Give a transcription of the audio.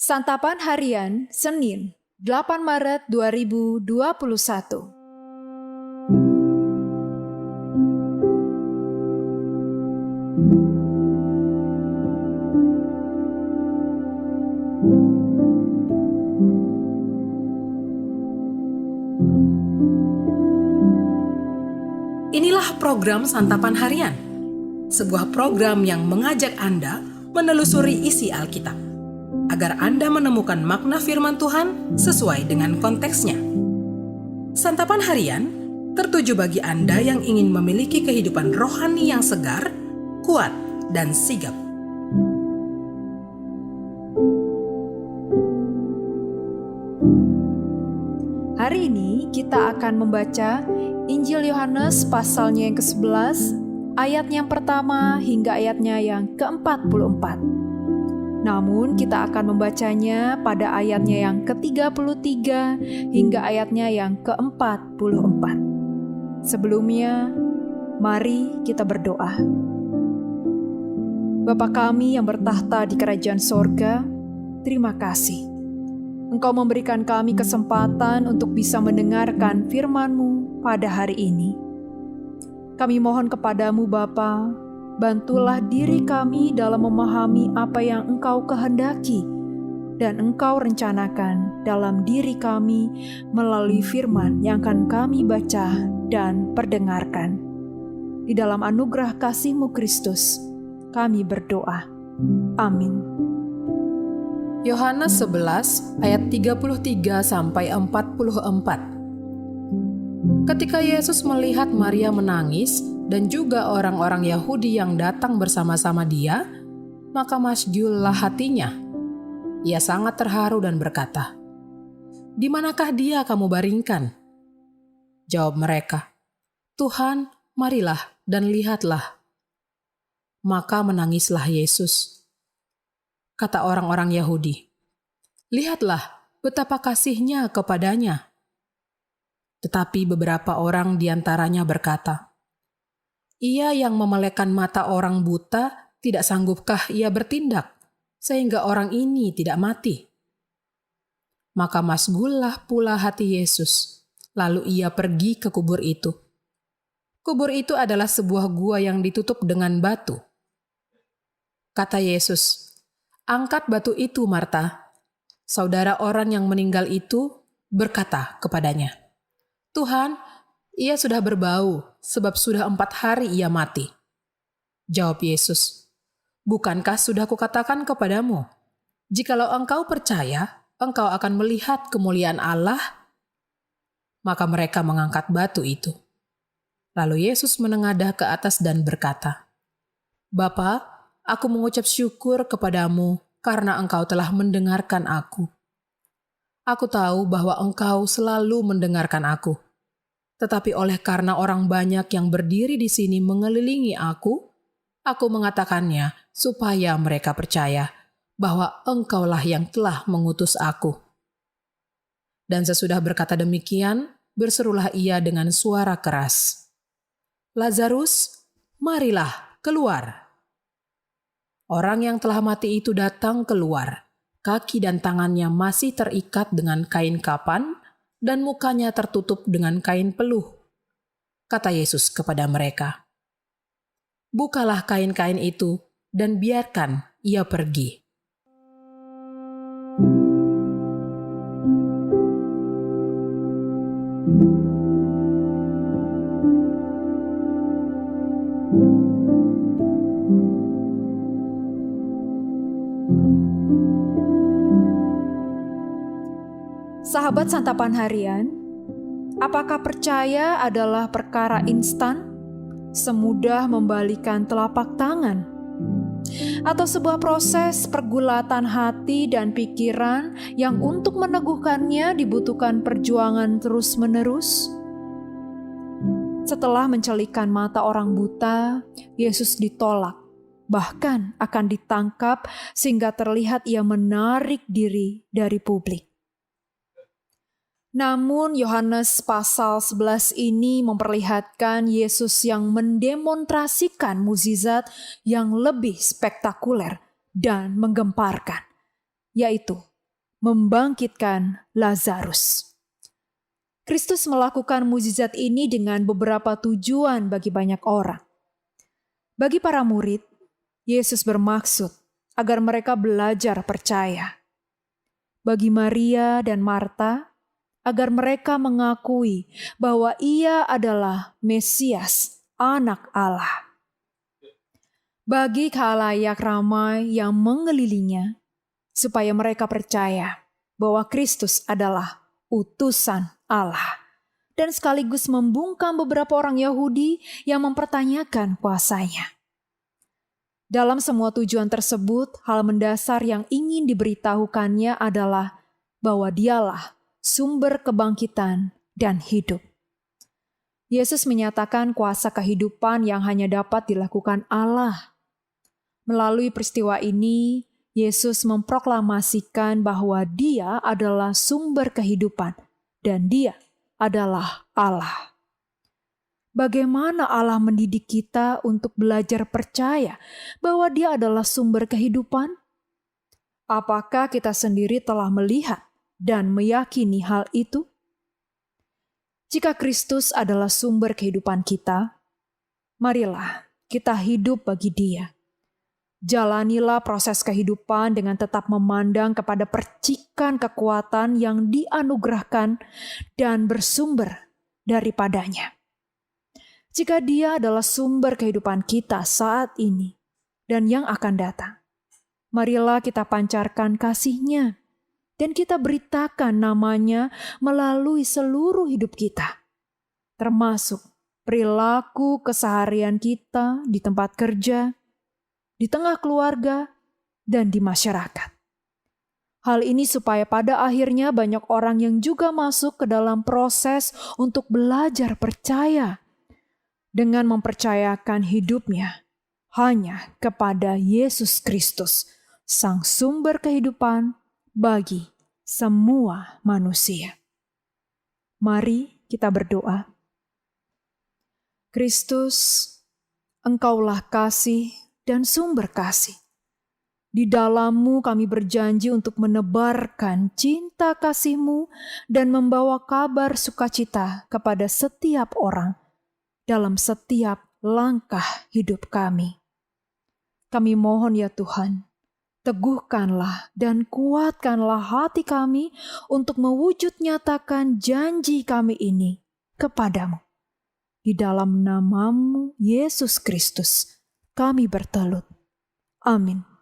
Santapan Harian Senin 8 Maret 2021. Inilah program Santapan Harian, sebuah program yang mengajak Anda menelusuri isi Alkitab, agar Anda menemukan makna firman Tuhan sesuai dengan konteksnya. Santapan Harian tertuju bagi Anda yang ingin memiliki kehidupan rohani yang segar, kuat, dan sigap. Hari ini kita akan membaca Injil Yohanes pasalnya yang ke-11, ayatnya yang pertama hingga ayatnya yang ke-44. Namun kita akan membacanya pada ayatnya yang ke-33 hingga ayatnya yang ke-44. Sebelumnya, mari kita berdoa. Bapa kami yang bertahta di kerajaan sorga, terima kasih. Engkau memberikan kami kesempatan untuk bisa mendengarkan firman-Mu pada hari ini. Kami mohon kepadamu Bapa, bantulah diri kami dalam memahami apa yang Engkau kehendaki dan Engkau rencanakan dalam diri kami melalui firman yang akan kami baca dan perdengarkan. Di dalam anugerah kasih-Mu Kristus, kami berdoa. Amin. Yohanes 11 ayat 33 sampai 44. Ketika Yesus melihat Maria menangis dan juga orang-orang Yahudi yang datang bersama-sama dia, maka masjullah hatinya. Ia sangat terharu dan berkata, "Di manakah dia kamu baringkan?" Jawab mereka, "Tuhan, marilah dan lihatlah." Maka menangislah Yesus. Kata orang-orang Yahudi, "Lihatlah betapa kasihnya kepadanya." Tetapi beberapa orang diantaranya berkata, "Ia yang memelekkan mata orang buta, tidak sanggupkah ia bertindak, sehingga orang ini tidak mati?" Maka masgullah pula hati Yesus, lalu ia pergi ke kubur itu. Kubur itu adalah sebuah gua yang ditutup dengan batu. Kata Yesus, "Angkat batu itu, Marta." Saudara orang yang meninggal itu berkata kepadanya, "Tuhan, ia sudah berbau, sebab sudah 4 hari ia mati." Jawab Yesus, "Bukankah sudah kukatakan kepadamu, jikalau engkau percaya, engkau akan melihat kemuliaan Allah?" Maka mereka mengangkat batu itu. Lalu Yesus menengadah ke atas dan berkata, "Bapa, aku mengucap syukur kepadamu karena engkau telah mendengarkan aku. Aku tahu bahwa engkau selalu mendengarkan aku. Tetapi oleh karena orang banyak yang berdiri di sini mengelilingi aku mengatakannya supaya mereka percaya bahwa engkaulah yang telah mengutus aku." Dan sesudah berkata demikian, berserulah ia dengan suara keras, "Lazarus, marilah keluar." Orang yang telah mati itu datang keluar. Kaki dan tangannya masih terikat dengan kain kapan dan mukanya tertutup dengan kain peluh. Kata Yesus kepada mereka, "Bukalah kain-kain itu dan biarkan ia pergi." Sahabat Santapan Harian, apakah percaya adalah perkara instan, semudah membalikan telapak tangan? Atau sebuah proses pergulatan hati dan pikiran yang untuk meneguhkannya dibutuhkan perjuangan terus-menerus? Setelah mencelikan mata orang buta, Yesus ditolak, bahkan akan ditangkap sehingga terlihat ia menarik diri dari publik. Namun Yohanes pasal 11 ini memperlihatkan Yesus yang mendemonstrasikan mukjizat yang lebih spektakuler dan menggemparkan, yaitu membangkitkan Lazarus. Kristus melakukan mukjizat ini dengan beberapa tujuan bagi banyak orang. Bagi para murid, Yesus bermaksud agar mereka belajar percaya. Bagi Maria dan Marta, agar mereka mengakui bahwa Ia adalah Mesias, Anak Allah. Bagi khalayak ramai yang mengelilinginya, supaya mereka percaya bahwa Kristus adalah utusan Allah, dan sekaligus membungkam beberapa orang Yahudi yang mempertanyakan kuasanya. Dalam semua tujuan tersebut, hal mendasar yang ingin diberitahukannya adalah bahwa Dialah sumber kebangkitan dan hidup. Yesus menyatakan kuasa kehidupan yang hanya dapat dilakukan Allah. Melalui peristiwa ini, Yesus memproklamasikan bahwa Dia adalah sumber kehidupan dan Dia adalah Allah. Bagaimana Allah mendidik kita untuk belajar percaya bahwa Dia adalah sumber kehidupan? Apakah kita sendiri telah melihat dan meyakini hal itu? Jika Kristus adalah sumber kehidupan kita, marilah kita hidup bagi Dia. Jalanilah proses kehidupan dengan tetap memandang kepada percikan kekuatan yang dianugerahkan dan bersumber daripadanya. Jika Dia adalah sumber kehidupan kita saat ini dan yang akan datang, marilah kita pancarkan kasih-Nya dan kita beritakan nama-Nya melalui seluruh hidup kita, termasuk perilaku keseharian kita di tempat kerja, di tengah keluarga, dan di masyarakat. Hal ini supaya pada akhirnya banyak orang yang juga masuk ke dalam proses untuk belajar percaya dengan mempercayakan hidupnya hanya kepada Yesus Kristus, Sang Sumber kehidupan bagi semua manusia. Mari kita berdoa. Kristus, Engkaulah kasih dan sumber kasih. Di dalam-Mu kami berjanji untuk menebarkan cinta kasih-Mu dan membawa kabar sukacita kepada setiap orang dalam setiap langkah hidup kami. Kami mohon ya Tuhan, teguhkanlah dan kuatkanlah hati kami untuk mewujud nyatakan janji kami ini kepadamu. Di dalam nama-Mu, Yesus Kristus, kami bertelut. Amin.